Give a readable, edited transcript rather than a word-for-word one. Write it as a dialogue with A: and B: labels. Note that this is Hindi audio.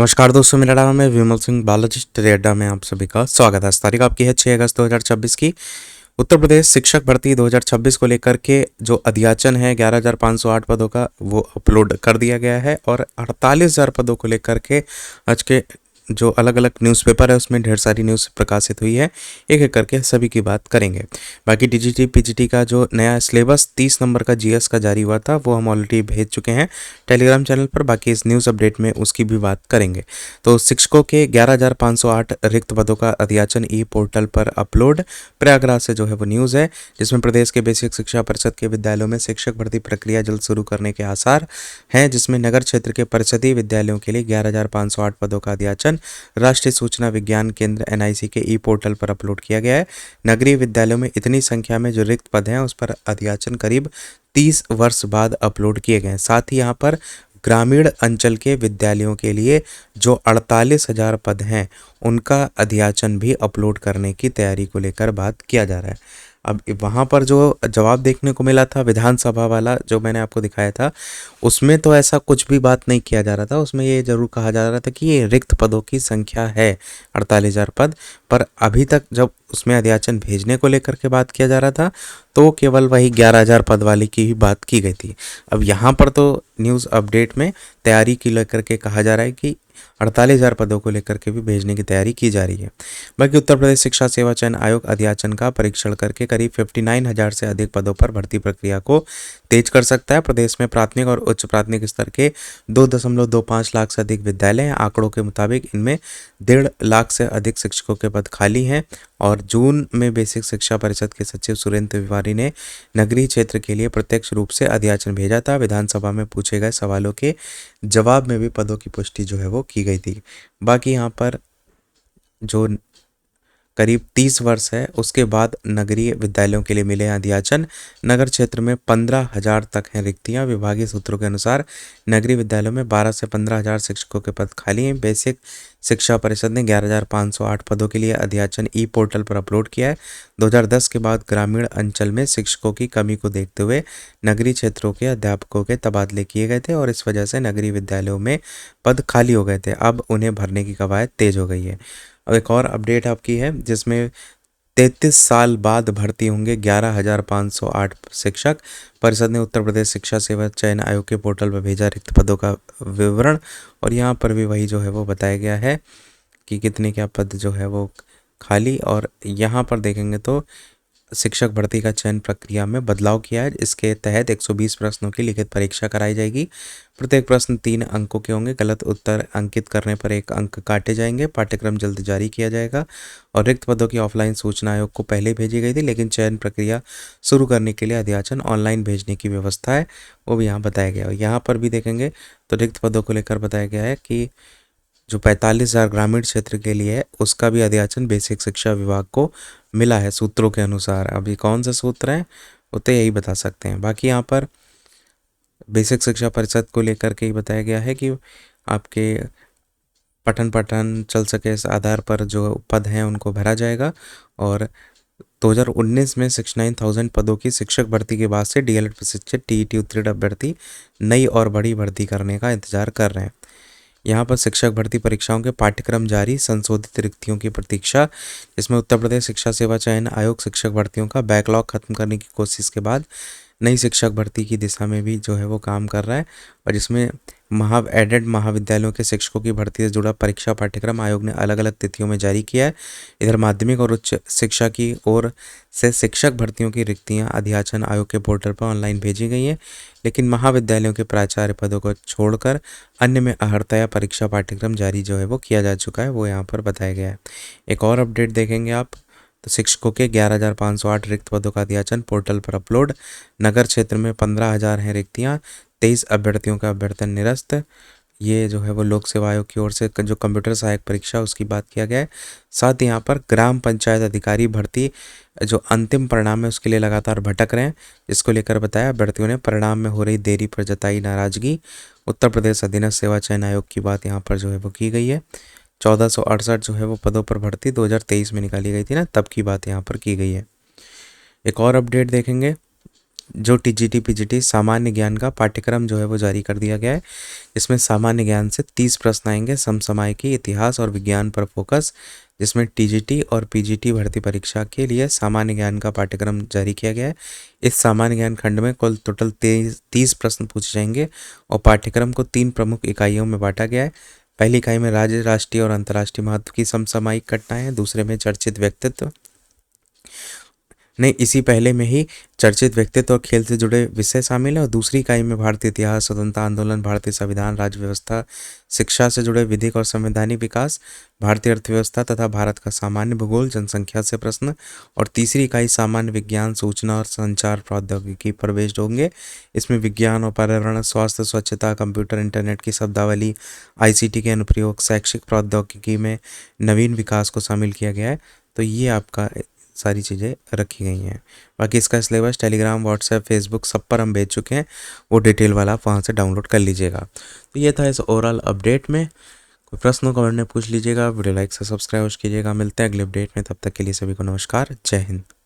A: नमस्कार दोस्तों, मेरा नाम है विमल सिंह बालाजी स्टडी अड्डा में आप सभी का स्वागत है। इस तारीख आपकी है 6 अगस्त 2026 की। उत्तर प्रदेश शिक्षक भर्ती 2026 को लेकर के जो अध्याचन है 11,508 पदों का वो अपलोड कर दिया गया है और 48,000 पदों को लेकर के आज के जो अलग अलग न्यूज़पेपर है उसमें ढेर सारी न्यूज़ प्रकाशित हुई है। एक एक करके सभी की बात करेंगे। बाकी टीजीटी पीजीटी का जो नया सिलेबस 30 नंबर का जीएस का जारी हुआ था वो हम ऑलरेडी भेज चुके हैं टेलीग्राम चैनल पर। बाकी इस न्यूज़ अपडेट में उसकी भी बात करेंगे। तो शिक्षकों के 11,508 रिक्त पदों का अध्याचन ई पोर्टल पर अपलोड। प्रयागराज से जो है वो न्यूज़ है जिसमें प्रदेश के बेसिक शिक्षा परिषद के विद्यालयों में शिक्षक भर्ती प्रक्रिया जल्द शुरू करने के आसार हैं, जिसमें नगर क्षेत्र के परिषदीय विद्यालयों के लिए 11,508 पदों का अध्याचन राष्ट्रीय सूचना विज्ञान केंद्र एनआईसी के ई पोर्टल पर अपलोड किया गया है। नगरीय विद्यालयों में इतनी संख्या में जो रिक्त पद हैं उस पर अध्याचन करीब 30 वर्ष बाद अपलोड किए गए हैं। साथ ही यहाँ पर ग्रामीण अंचल के विद्यालयों के लिए जो 48,000 पद हैं उनका अध्याचन भी अपलोड करने की तैयारी को लेकर बात किया जा रहा है। अब वहाँ पर जो जवाब देखने को मिला था विधानसभा वाला जो मैंने आपको दिखाया था उसमें तो ऐसा कुछ भी बात नहीं किया जा रहा था। उसमें ये जरूर कहा जा रहा था कि ये रिक्त पदों की संख्या है 48,000 पद, पर अभी तक जब उसमें अध्याचन भेजने को लेकर के बात किया जा रहा था तो केवल वही 11,000 पद वाली की ही बात की गई थी। अब यहाँ पर तो न्यूज़ अपडेट में तैयारी की लेकर के कहा जा रहा है कि 48,000 पदों को लेकर के भी भेजने की तैयारी की जा रही है। बाकी उत्तर प्रदेश शिक्षा सेवा चयन आयोग अध्याचन का परीक्षण करके करीब 59,000 से अधिक पदों पर भर्ती प्रक्रिया को तेज कर सकता है। प्रदेश में प्राथमिक और उच्च प्राथमिक स्तर के 2.25 लाख से अधिक विद्यालय हैं। आंकड़ों के मुताबिक इनमें 1.5 लाख से अधिक शिक्षकों के पद खाली हैं। और जून में बेसिक शिक्षा परिषद के सचिव सुरेंद्र तिवारी ने नगरीय क्षेत्र के लिए प्रत्यक्ष रूप से अध्याचन भेजा था। विधानसभा में पूछे गए सवालों के जवाब में भी पदों की पुष्टि जो है वो की गई थी। बाकी यहाँ पर जो करीब 30 वर्ष है उसके बाद नगरीय विद्यालयों के लिए मिले हैं अध्याचन। नगर क्षेत्र में 15,000 तक हैं रिक्तियां। विभागीय सूत्रों के अनुसार नगरीय विद्यालयों में 12 से 15,000 शिक्षकों के पद खाली हैं। बेसिक शिक्षा परिषद ने 11,508 पदों के लिए अध्याचन ई पोर्टल पर अपलोड किया है। 2010 के बाद ग्रामीण अंचल में शिक्षकों की कमी को देखते हुए नगरीय क्षेत्रों के अध्यापकों के तबादले किए गए थे और इस वजह से नगरीय विद्यालयों में पद खाली हो गए थे। अब उन्हें भरने की कवायद तेज हो गई है। अब एक और अपडेट आपकी है जिसमें 33 साल बाद भर्ती होंगे 11,508 शिक्षक। परिषद ने उत्तर प्रदेश शिक्षा सेवा चयन आयोग के पोर्टल पर भेजा रिक्त पदों का विवरण और यहाँ पर भी वही जो है वो बताया गया है कि कितने क्या पद जो है वो खाली। और यहाँ पर देखेंगे तो शिक्षक भर्ती का चयन प्रक्रिया में बदलाव किया है। इसके तहत 120 प्रश्नों की लिखित परीक्षा कराई जाएगी। प्रत्येक प्रश्न 3 अंकों के होंगे। गलत उत्तर अंकित करने पर 1 अंक काटे जाएंगे। पाठ्यक्रम जल्द जारी किया जाएगा। और रिक्त पदों की ऑफलाइन सूचना आयोग को पहले भेजी गई थी, लेकिन चयन प्रक्रिया शुरू करने के लिए अध्याचन ऑनलाइन भेजने की व्यवस्था है वो भी यहाँ बताया गया है। यहाँ पर भी देखेंगे तो रिक्त पदों को लेकर बताया गया है कि जो 45,000 ग्रामीण क्षेत्र के लिए है उसका भी अध्याचन बेसिक शिक्षा विभाग को मिला है सूत्रों के अनुसार। अभी कौन से सूत्र हैं वो तो यही बता सकते हैं। बाकी यहाँ पर बेसिक शिक्षा परिषद को लेकर के ही बताया गया है कि आपके पठन पाठन चल सके इस आधार पर जो पद हैं उनको भरा जाएगा। और 2019 में 69,000 पदों की शिक्षक भर्ती के बाद से डीएलएड प्रशिक्षित टीईटी उत्तीर्ण अभ्यर्थी नई और बड़ी भर्ती करने का इंतजार कर रहे हैं। यहाँ पर शिक्षक भर्ती परीक्षाओं के पाठ्यक्रम जारी, संशोधित रिक्तियों की प्रतीक्षा, जिसमें उत्तर प्रदेश शिक्षा सेवा चयन आयोग शिक्षक भर्तियों का बैकलॉग खत्म करने की कोशिश के बाद नई शिक्षक भर्ती की दिशा में भी जो है वो काम कर रहा है। और जिसमें एडेड महाविद्यालयों के शिक्षकों की भर्ती से जुड़ा परीक्षा पाठ्यक्रम आयोग ने अलग अलग तिथियों में जारी किया है। इधर माध्यमिक और उच्च शिक्षा की ओर से शिक्षक भर्तियों की रिक्तियां अध्याचन आयोग के पोर्टल पर ऑनलाइन भेजी गई हैं, लेकिन महाविद्यालयों के प्राचार्य पदों को छोड़कर अन्य में अर्हता परीक्षा पाठ्यक्रम जारी जो है वो किया जा चुका है, वो यहाँ पर बताया गया है। एक और अपडेट देखेंगे आप तो शिक्षकों के 11,508 रिक्त पदों का अध्याचन पोर्टल पर अपलोड। नगर क्षेत्र में 15,000 हैं रिक्तियां। 23 अभ्यर्थियों का अभ्यर्थन निरस्त। ये जो है वो लोक सेवा आयोग की ओर से जो कंप्यूटर सहायक परीक्षा उसकी बात किया गया है। साथ ही यहाँ पर ग्राम पंचायत अधिकारी भर्ती जो अंतिम परिणाम है उसके लिए लगातार भटक रहे हैं, जिसको लेकर बताया अभ्यर्थियों ने परिणाम में हो रही देरी पर जताई नाराजगी। उत्तर प्रदेश अधीनस्थ सेवा चयन आयोग की बात यहाँ पर जो है वो की गई है। 1468 जो है वो पदों पर भर्ती 2023 में निकाली गई थी ना, तब की बात यहाँ पर की गई है। एक और अपडेट देखेंगे जो टीजीटी पीजीटी सामान्य ज्ञान का पाठ्यक्रम जो है वो जारी कर दिया गया है। इसमें सामान्य ज्ञान से 30 प्रश्न आएंगे, समसामयिकी, इतिहास और विज्ञान पर फोकस। जिसमें टीजीटी और पीजीटी भर्ती परीक्षा के लिए सामान्य ज्ञान का पाठ्यक्रम जारी किया गया है। इस सामान्य ज्ञान खंड में कुल टोटल 30 प्रश्न पूछे जाएंगे और पाठ्यक्रम को 3 प्रमुख इकाइयों में बांटा गया है। पहली इकाई में राज्य, राष्ट्रीय और अंतर्राष्ट्रीय महत्व की समसामयिक घटनाएं, दूसरे में चर्चित व्यक्तित्व, नहीं इसी पहले में ही चर्चित व्यक्तित्व और खेल से जुड़े विषय शामिल है, और दूसरी इकाई में भारतीय इतिहास, स्वतंत्रता आंदोलन, भारतीय संविधान, राज्य व्यवस्था, शिक्षा से जुड़े विधिक और संवैधानिक विकास, भारतीय अर्थव्यवस्था तथा भारत का सामान्य भूगोल, जनसंख्या से प्रश्न, और तीसरी इकाई सामान्य विज्ञान, सूचना और संचार प्रौद्योगिकी पर बेस्ड होंगे। इसमें विज्ञान और पर्यावरण, स्वास्थ्य, स्वच्छता, कंप्यूटर, इंटरनेट की शब्दावली, आईसीटी के अनुप्रयोग, शैक्षिक प्रौद्योगिकी में नवीन विकास को शामिल किया गया है। तो ये आपका सारी चीज़ें रखी गई हैं। बाकी इसका सिलेबस टेलीग्राम, व्हाट्सएप, फेसबुक सब पर हम भेज चुके हैं, वो डिटेल वाला आप वहाँ से डाउनलोड कर लीजिएगा। तो ये था इस ओवरऑल अपडेट में। कोई प्रश्न हो कमेंट में पूछ लीजिएगा, वीडियो लाइक से सब्सक्राइब कीजिएगा। मिलते हैं अगले अपडेट में, तब तक के लिए सभी को नमस्कार, जय हिंद।